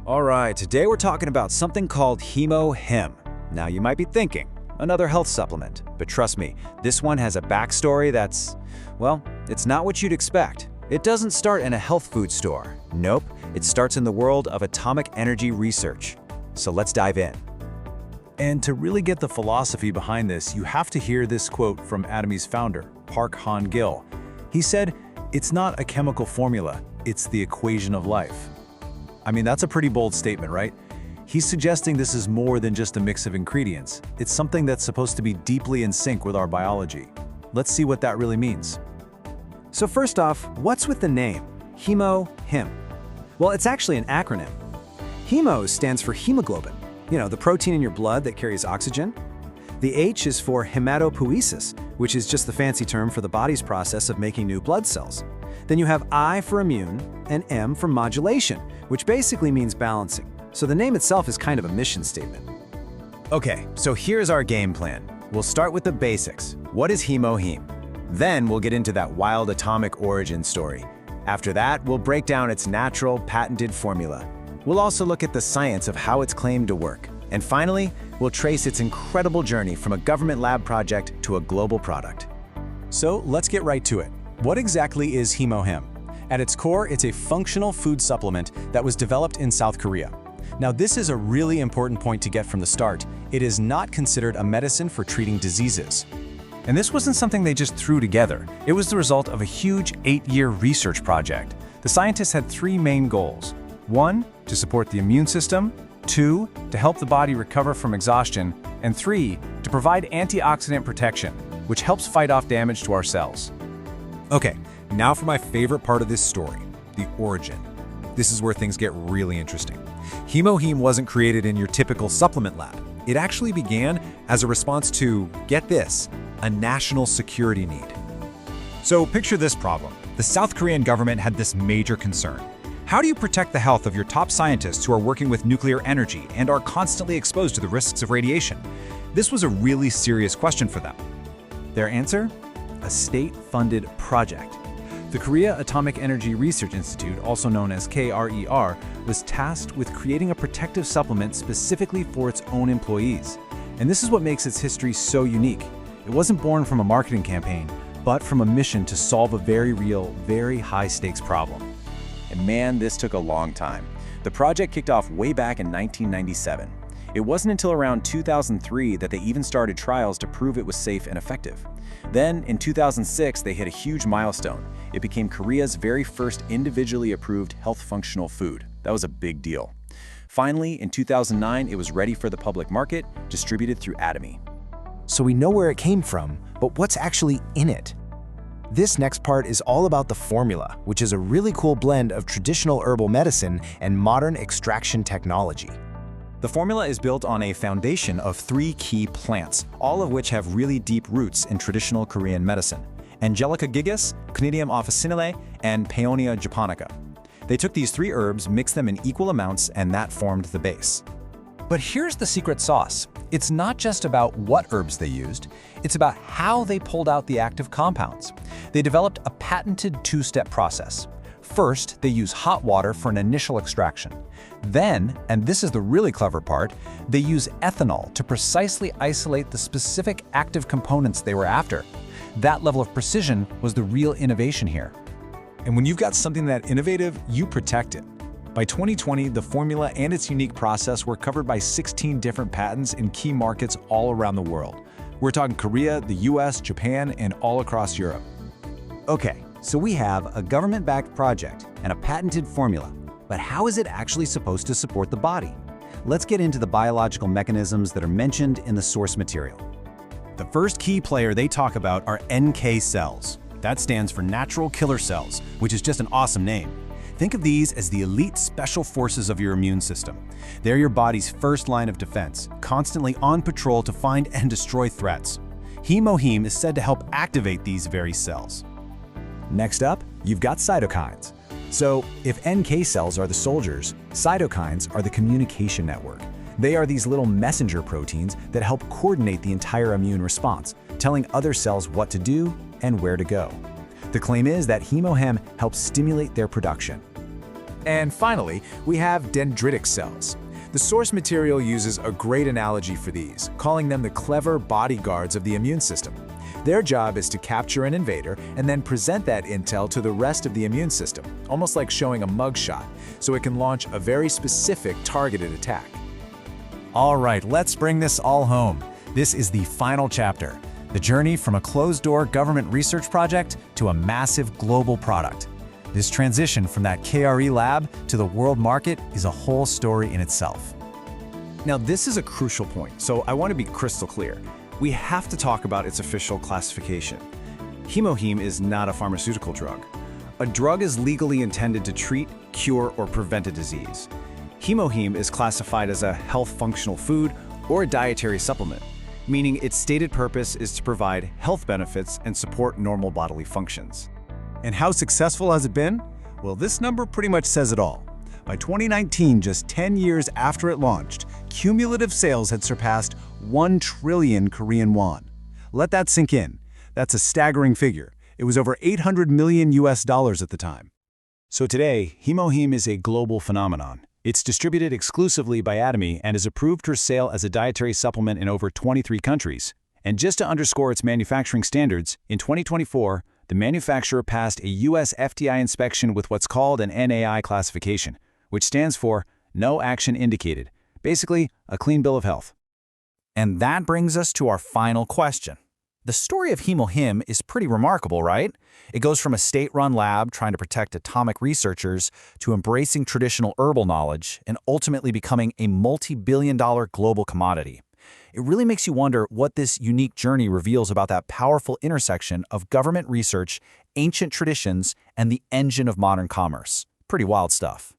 Alright, today we're talking about something called HemoHIM. Now you might be thinking, another health supplement, but trust me, this one has a backstory that's, well, it's not what you'd expect. It doesn't start in a health food store. Nope, it starts in the world of atomic energy research. So let's dive in. And to really get the philosophy behind this, you have to hear this quote from Atomy's founder, Park Han-gil. He said, "It's not a chemical formula, it's the equation of life." I mean, that's a pretty bold statement, right? He's suggesting this is more than just a mix of ingredients. It's something that's supposed to be deeply in sync with our biology. Let's see what that really means. So first off, what's with the name, HemoHIM? Well, it's actually an acronym. Hemo stands for hemoglobin, the protein in your blood that carries oxygen. The H is for hematopoiesis, which is just the fancy term for the body's process of making new blood cells. Then you have I for immune and M for modulation, which basically means balancing. So the name itself is kind of a mission statement. Okay, so here's our game plan. We'll start with the basics. What is HemoHIM? Then we'll get into that wild atomic origin story. After that, we'll break down its natural, patented formula. We'll also look at the science of how it's claimed to work. And finally, we'll trace its incredible journey from a government lab project to a global product. So let's get right to it. What exactly is HemoHIM? At its core, it's a functional food supplement that was developed in South Korea. Now, this is a really important point to get from the start. It is not considered a medicine for treating diseases. And this wasn't something they just threw together. It was the result of a huge 8-year research project. The scientists had 3 main goals. 1, to support the immune system. 2, to help the body recover from exhaustion. And 3, to provide antioxidant protection, which helps fight off damage to our cells. Okay, now for my favorite part of this story, the origin. This is where things get really interesting. HemoHIM wasn't created in your typical supplement lab. It actually began as a response to, get this, a national security need. So picture this problem. The South Korean government had this major concern. How do you protect the health of your top scientists who are working with nuclear energy and are constantly exposed to the risks of radiation? This was a really serious question for them. Their answer? A state-funded project. The Korea Atomic Energy Research Institute, also known as KAERI, was tasked with creating a protective supplement specifically for its own employees. And this is what makes its history so unique. It wasn't born from a marketing campaign, but from a mission to solve a very real, very high-stakes problem. And man, this took a long time. The project kicked off way back in 1997. It wasn't until around 2003 that they even started trials to prove it was safe and effective. Then, in 2006, they hit a huge milestone. It became Korea's very first individually approved health functional food. That was a big deal. Finally, in 2009, it was ready for the public market, distributed through Atomy. So we know where it came from, but what's actually in it? This next part is all about the formula, which is a really cool blend of traditional herbal medicine and modern extraction technology. The formula is built on a foundation of 3 key plants, all of which have really deep roots in traditional Korean medicine: Angelica gigas, Conidium officinale, and Paeonia japonica. They took these 3 herbs, mixed them in equal amounts, and that formed the base. But here's the secret sauce. It's not just about what herbs they used, it's about how they pulled out the active compounds. They developed a patented 2-step process. First, they use hot water for an initial extraction. Then, and this is the really clever part, they use ethanol to precisely isolate the specific active components they were after. That level of precision was the real innovation here. And when you've got something that innovative, you protect it. By 2020, the formula and its unique process were covered by 16 different patents in key markets all around the world. We're talking Korea, the US, Japan, and all across Europe. Okay, so we have a government-backed project and a patented formula, but how is it actually supposed to support the body? Let's get into the biological mechanisms that are mentioned in the source material. The first key player they talk about are NK cells. That stands for natural killer cells, which is just an awesome name. Think of these as the elite special forces of your immune system. They're your body's first line of defense, constantly on patrol to find and destroy threats. HemoHIM is said to help activate these very cells. Next up, you've got cytokines. So, if NK cells are the soldiers, cytokines are the communication network. They are these little messenger proteins that help coordinate the entire immune response, telling other cells what to do and where to go. The claim is that HemoHIM helps stimulate their production. And finally, we have dendritic cells. The source material uses a great analogy for these, calling them the clever bodyguards of the immune system. Their job is to capture an invader and then present that intel to the rest of the immune system, almost like showing a mugshot, so it can launch a very specific targeted attack. All right, let's bring this all home. This is the final chapter, the journey from a closed-door government research project to a massive global product. This transition from that KAERI lab to the world market is a whole story in itself. Now, this is a crucial point, so I want to be crystal clear. We have to talk about its official classification. HemoHIM is not a pharmaceutical drug. A drug is legally intended to treat, cure, or prevent a disease. HemoHIM is classified as a health functional food or a dietary supplement, meaning its stated purpose is to provide health benefits and support normal bodily functions. And how successful has it been? Well, this number pretty much says it all. By 2019, just 10 years after it launched, cumulative sales had surpassed 1 trillion Korean won. Let that sink in. That's a staggering figure. It was over $800 million at the time. So today, HemoHIM is a global phenomenon. It's distributed exclusively by Atomy and is approved for sale as a dietary supplement in over 23 countries. And just to underscore its manufacturing standards, in 2024, the manufacturer passed a US FDI inspection with what's called an NAI classification, which stands for No Action Indicated, basically a clean bill of health. And that brings us to our final question. The story of HemoHIM is pretty remarkable, right? It goes from a state-run lab trying to protect atomic researchers to embracing traditional herbal knowledge and ultimately becoming a multi-billion-dollar global commodity. It really makes you wonder what this unique journey reveals about that powerful intersection of government research, ancient traditions, and the engine of modern commerce. Pretty wild stuff.